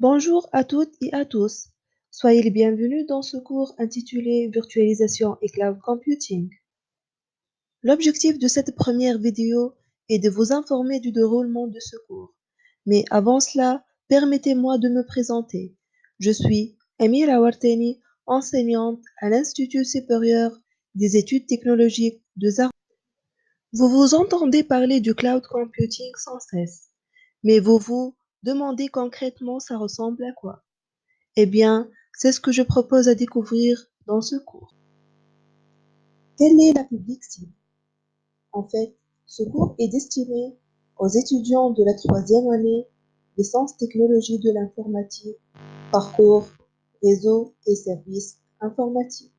Bonjour à toutes et à tous. Soyez les bienvenus dans ce cours intitulé Virtualisation et Cloud Computing. L'objectif de cette première vidéo est de vous informer du déroulement de ce cours. Mais avant cela, permettez-moi de me présenter. Je suis Amira Warteni, enseignante à l'Institut supérieur des études technologiques de Zarzas. Vous vous entendez parler du cloud computing sans cesse, mais vous vous demandez concrètement ça ressemble à quoi? Eh bien, c'est ce que je propose à découvrir dans ce cours. Quelle est la public cible? En fait, ce cours est destiné aux étudiants de la troisième année des sciences technologies de l'informatique, parcours, réseau et services informatiques.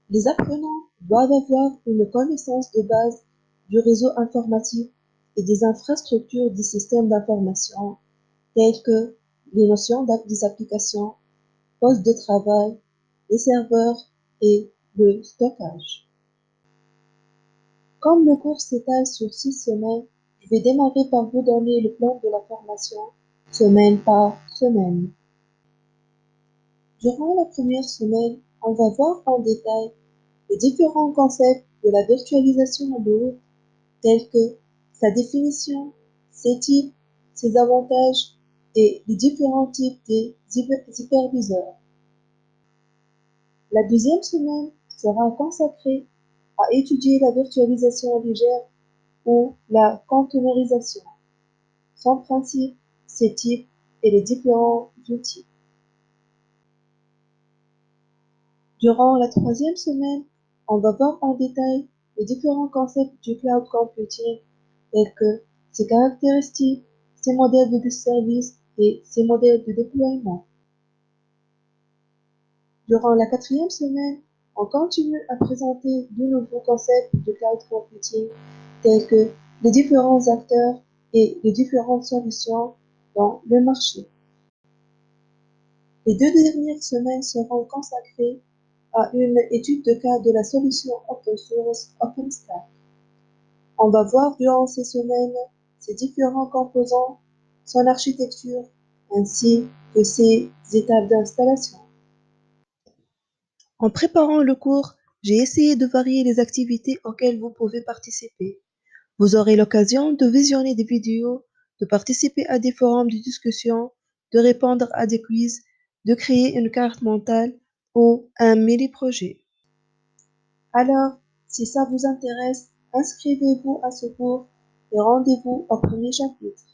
Les apprenants doivent avoir une connaissance de base du réseau informatique et des infrastructures des systèmes d'information telles que les notions des applications, postes de travail, les serveurs et le stockage. Comme le cours s'étale sur 6 semaines, je vais démarrer par vous donner le plan de la formation semaine par semaine. Durant la première semaine, on va voir en détail les différents concepts de la virtualisation lourde, tels que sa définition, ses types, ses avantages et les différents types des hyperviseurs. La deuxième semaine sera consacrée à étudier la virtualisation légère ou la containerisation, son principe, ses types et les différents outils. Durant la troisième semaine, on va voir en détail les différents concepts du cloud computing tels que ses caractéristiques, ses modèles de service et ses modèles de déploiement. Durant la quatrième semaine, on continue à présenter de nouveaux concepts de cloud computing tels que les différents acteurs et les différentes solutions dans le marché. Les 2 dernières semaines seront consacrées à une étude de cas de la solution open source OpenStack. On va voir durant ces semaines ses différents composants, son architecture, ainsi que ses étapes d'installation. En préparant le cours, j'ai essayé de varier les activités auxquelles vous pouvez participer. Vous aurez l'occasion de visionner des vidéos, de participer à des forums de discussion, de répondre à des quiz, de créer une carte mentale ou un mini-projet. Alors, si ça vous intéresse, inscrivez-vous à ce cours et rendez-vous au premier chapitre.